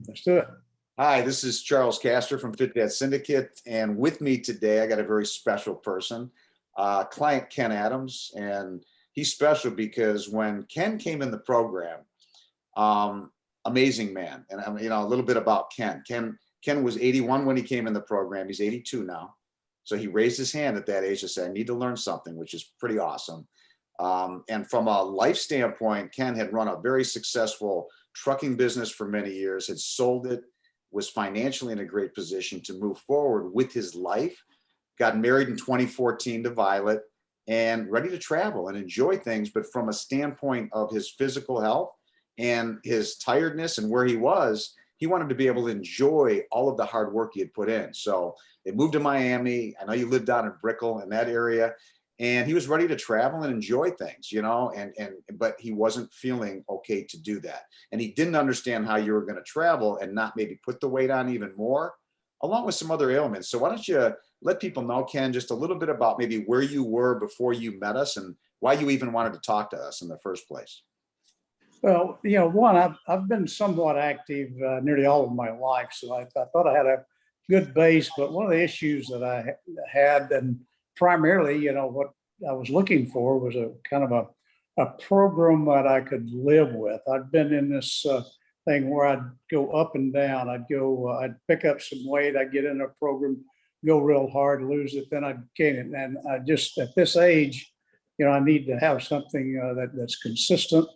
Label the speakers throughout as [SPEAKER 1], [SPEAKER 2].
[SPEAKER 1] Let's do it.
[SPEAKER 2] Hi, this is Charles Castor from fittest Syndicate, and with me today, I got a very special person, client Ken Adams, and he's special because when Ken came in the program, amazing man, and a little bit about Ken. Ken was 81 when he came in the program. He's 82 now, so he raised his hand at that age to say, "I need to learn something," which is pretty awesome. And from a life standpoint, Ken had run a very successful trucking business for many years, had sold it, was financially in a great position to move forward with his life, got married in 2014 to Violet, and ready to travel and enjoy things. But from a standpoint of his physical health and his tiredness and where he wanted to be able to enjoy all of the hard work he had put in. So they moved to Miami. I know you lived down in Brickell in that area. And he was ready to travel and enjoy things, but he wasn't feeling okay to do that. And he didn't understand how you were going to travel and not maybe put the weight on even more, along with some other ailments. So why don't you let people know, Ken, just a little bit about maybe where you were before you met us and why you even wanted to talk to us in the first place?
[SPEAKER 1] Well, one, I've been somewhat active nearly all of my life, so I thought I had a good base. But one of the issues that I had, and primarily, what I was looking for was a kind of a program that I could live with. I'd been in this thing where I'd go up and down. I'd pick up some weight, I'd get in a program, go real hard, lose it, then I'd gain it. And I just, at this age, I need to have something that's consistent,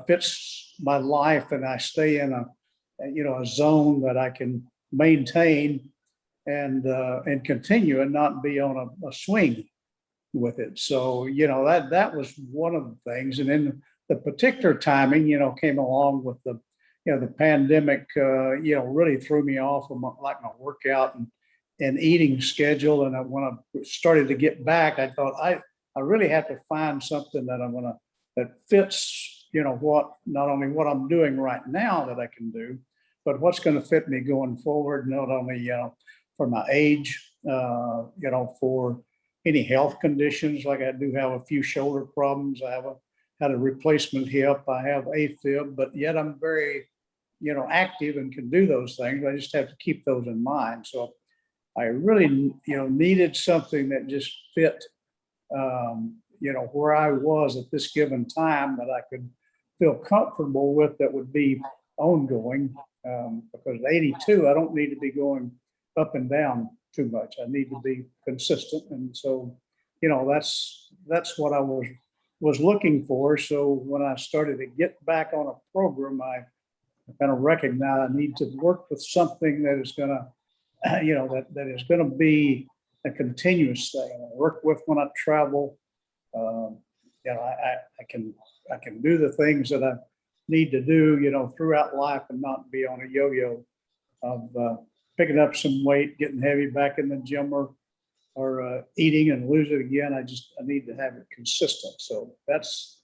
[SPEAKER 1] fits my life, and I stay in a zone that I can maintain and continue and not be on a swing with it. So, that was one of the things. And then the particular timing, came along with the pandemic, really threw me off of my workout and eating schedule. And when I started to get back, I thought I really have to find something that fits, not only what I'm doing right now that I can do, but what's going to fit me going forward, not only, for my age, for any health conditions. Like I do have a few shoulder problems. Had a replacement hip. I have AFib, but yet I'm very, active and can do those things. I just have to keep those in mind. So I really, needed something that just fit, where I was at this given time that I could feel comfortable with, that would be ongoing. Because at 82, I don't need to be going up and down too much. I need to be consistent. And so, that's what I was looking for. So when I started to get back on a program, I kind of recognized I need to work with something that is going to, that is going to be a continuous thing. I work with when I travel. I can do the things that I need to do, throughout life, and not be on a yo-yo of picking up some weight, getting heavy, back in the gym, or eating and lose it again. I need to have it consistent. So that's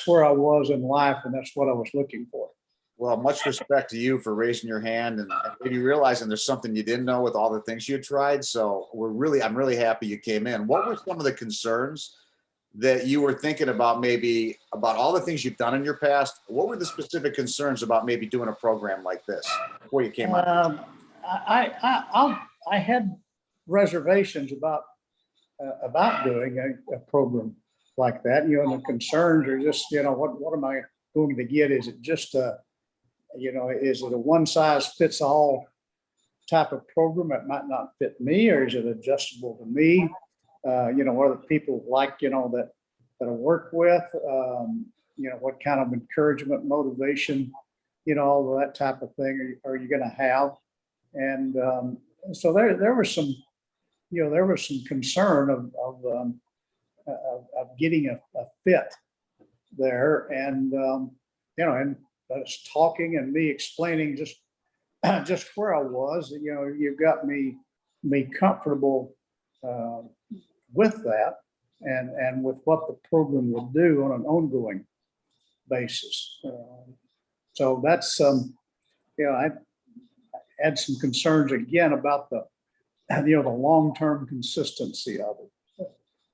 [SPEAKER 1] where I was in life, and that's what I was looking for.
[SPEAKER 2] Well, much respect to you for raising your hand and maybe realizing there's something you didn't know with all the things you tried. So I'm really happy you came in. What were some of the concerns that you were thinking about, maybe about all the things you've done in your past? What were the specific concerns about maybe doing a program like this before you came on?
[SPEAKER 1] I had reservations about doing a program like that. And the concerns are just, what am I going to get? Is it just is it a one size fits all type of program that might not fit me, or is it adjustable to me? What are the people like, that I work with? What kind of encouragement, motivation, all that type of thing are you going to have? And so there was some, concern of getting a fit there, and and us talking and me explaining just where I was. You got me comfortable with that, and with what the program would do on an ongoing basis. So that's I had some concerns again about the the long-term consistency of it.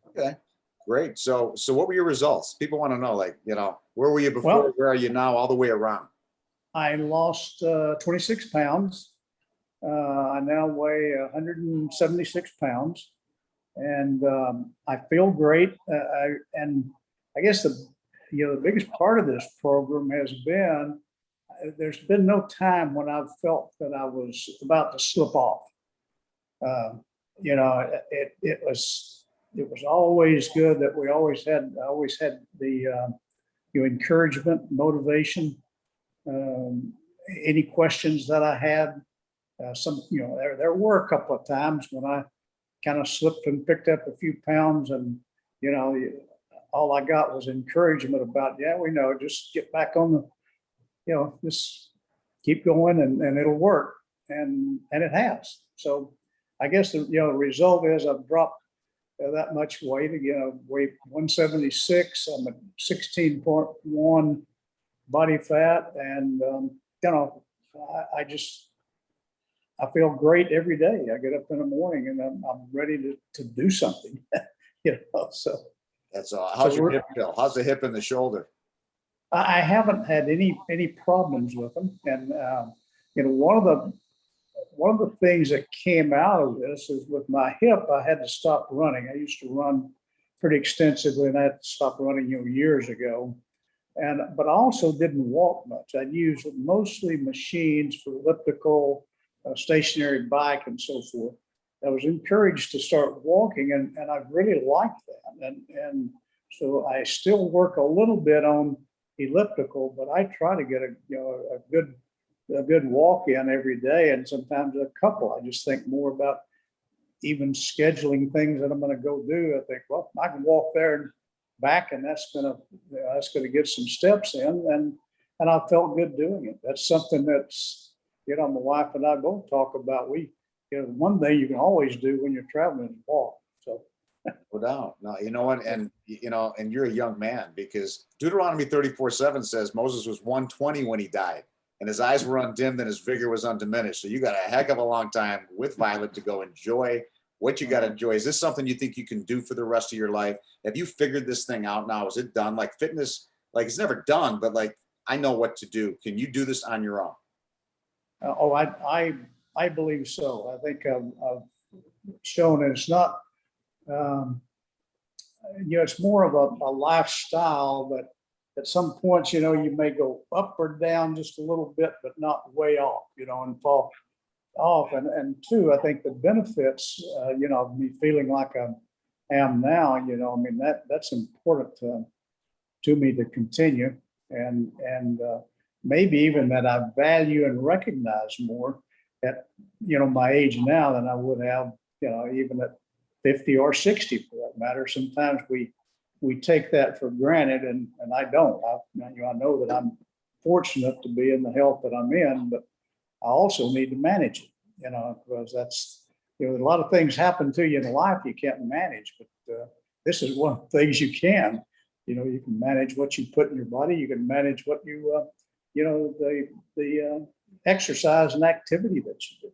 [SPEAKER 2] Okay, great. So what were your results? People want to know, where were you before?
[SPEAKER 1] Well,
[SPEAKER 2] where are you now? All the way around.
[SPEAKER 1] I lost 26 pounds. I now weigh 176 pounds, and I feel great. And I guess the biggest part of this program has been there's been no time when I've felt that I was about to slip off. Uh, it was always good that I always had the encouragement, motivation. Um, any questions that I had, there were a couple of times when I kind of slipped and picked up a few pounds, and you know, all I got was encouragement about, yeah, we know, just get back on the, just keep going, and it'll work, and it has. So I guess the result is I've dropped that much weight. Again, I weigh 176. I'm at 16.1 body fat, and I feel great every day. I get up in the morning and I'm ready to do something. So
[SPEAKER 2] That's all. How's your hip feel? How's the hip and the shoulder?
[SPEAKER 1] I haven't had any problems with them, and one of the things that came out of this is with my hip, I had to stop running. I used to run pretty extensively, and I had to stop running, years ago. But I also didn't walk much. I'd use mostly machines for elliptical, stationary bike, and so forth. I was encouraged to start walking, and I really liked that. And so I still work a little bit on elliptical, but I try to get a good walk in every day, and sometimes a couple. I just think more about even scheduling things that I'm going to go do. I think, well, I can walk there and back, and that's gonna get some steps in, and I felt good doing it. That's something that's, my wife and I both talk about. One thing you can always do when you're traveling is walk. So
[SPEAKER 2] No doubt. No, you know what? And and you're a young man, because Deuteronomy 34:7 says Moses was 120 when he died, and his eyes were undimmed and his vigor was undiminished. So you got a heck of a long time with Violet to go enjoy what you got to enjoy. Is this something you think you can do for the rest of your life? Have you figured this thing out now? Is it done? Like fitness, like it's never done, but like I know what to do. Can you do this on your own?
[SPEAKER 1] I believe so. I think I've shown it's not. It's more of a lifestyle, but at some points, you may go up or down just a little bit, but not way off, and fall off. And two, I think the benefits, of me feeling like I am now, that's important to me to continue, and maybe even that I value and recognize more at, my age now than I would have, even at 50 or 60 for that matter. Sometimes we take that for granted, and I don't. I know that I'm fortunate to be in the health that I'm in, but I also need to manage it, because that's, a lot of things happen to you in life you can't manage, but this is one of the things you can. You can manage what you put in your body. You can manage what the exercise and activity that you do.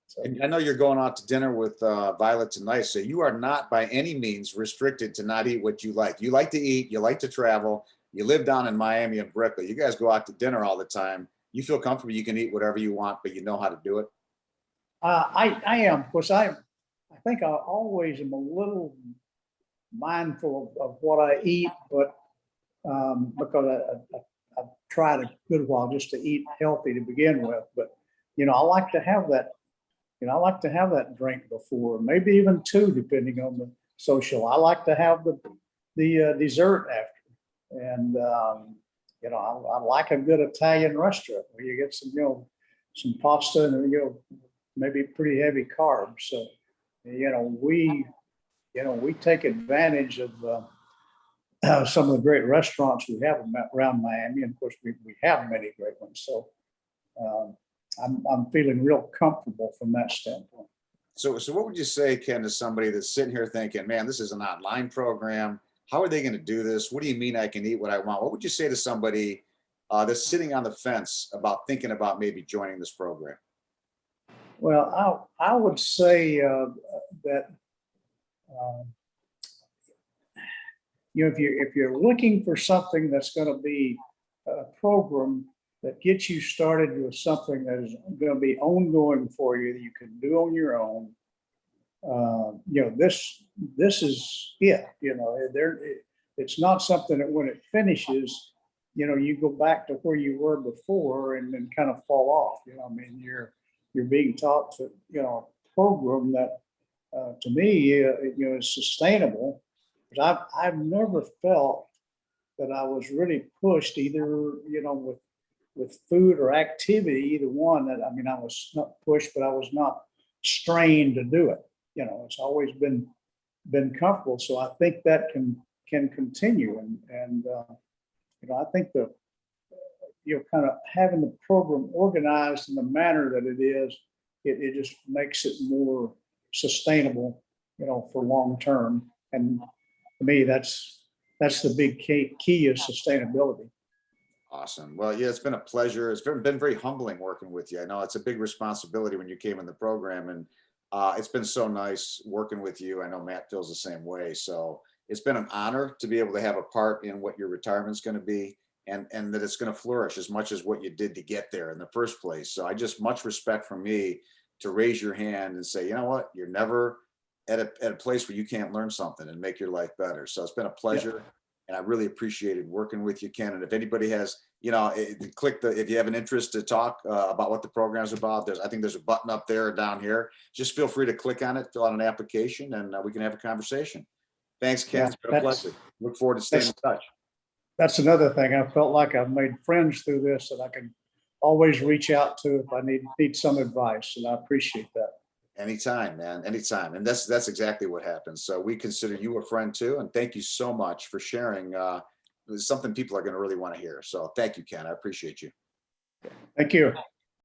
[SPEAKER 1] So,
[SPEAKER 2] And I know you're going out to dinner with Violet tonight, so you are not by any means restricted to not eat what you like. You like to eat, you like to travel, you live down in Miami and Brooklyn. You guys go out to dinner all the time. You feel comfortable, you can eat whatever you want, but you know how to do it.
[SPEAKER 1] I am. Of course, I think I always am a little mindful of what I eat, but because I've tried a good while just to eat healthy to begin with. But I like to have that. I like to have that drink before, maybe even two, depending on the social. I like to have the dessert after, and I like a good Italian restaurant where you get some pasta and maybe pretty heavy carbs. So we take advantage of some of the great restaurants we have around Miami, and of course we have many great ones. So I'm feeling real comfortable from that standpoint.
[SPEAKER 2] So what would you say, Ken, to somebody that's sitting here thinking, man, this is an online program. How are they going to do this? What do you mean I can eat what I want? What would you say to somebody that's sitting on the fence about thinking about maybe joining this program?
[SPEAKER 1] Well, I would say that if you're looking for something that's going to be a program that gets you started with something that is going to be ongoing for you that you can do on your own. This is it. It's not something that when it finishes, you go back to where you were before and then kind of fall off. I mean, you're being taught to, a program that, to me, is sustainable. Because I've never felt that I was really pushed either, with food or activity, either one. That, I mean, I was not pushed, but I was not strained to do it. It's always been comfortable. So I think that can continue. And I think kind of having the program organized in the manner that it is, it just makes it more sustainable, for long term. And to me, that's the big key is sustainability.
[SPEAKER 2] Awesome. Well, yeah, it's been a pleasure. It's been very humbling working with you. I know it's a big responsibility when you came in the program, and it's been so nice working with you. I know Matt feels the same way. So it's been an honor to be able to have a part in what your retirement's going to be, and that it's going to flourish as much as what you did to get there in the first place. So I just much respect from me to raise your hand and say, you know what, you're never at a place where you can't learn something and make your life better. So it's been a pleasure. Yeah. And I really appreciated working with you, Ken. And if anybody has, if you have an interest to talk about what the program is about, I think there's a button up there or down here. Just feel free to click on it, fill out an application, and we can have a conversation. Thanks, Ken. It's been a pleasure. Look forward to staying in touch.
[SPEAKER 1] That's another thing. I felt like I've made friends through this that I can always reach out to if I need some advice, and I appreciate that.
[SPEAKER 2] Anytime, man, anytime. And that's exactly what happens. So we consider you a friend too. And thank you so much for sharing something people are going to really want to hear. So thank you, Ken. I appreciate you.
[SPEAKER 1] Thank you.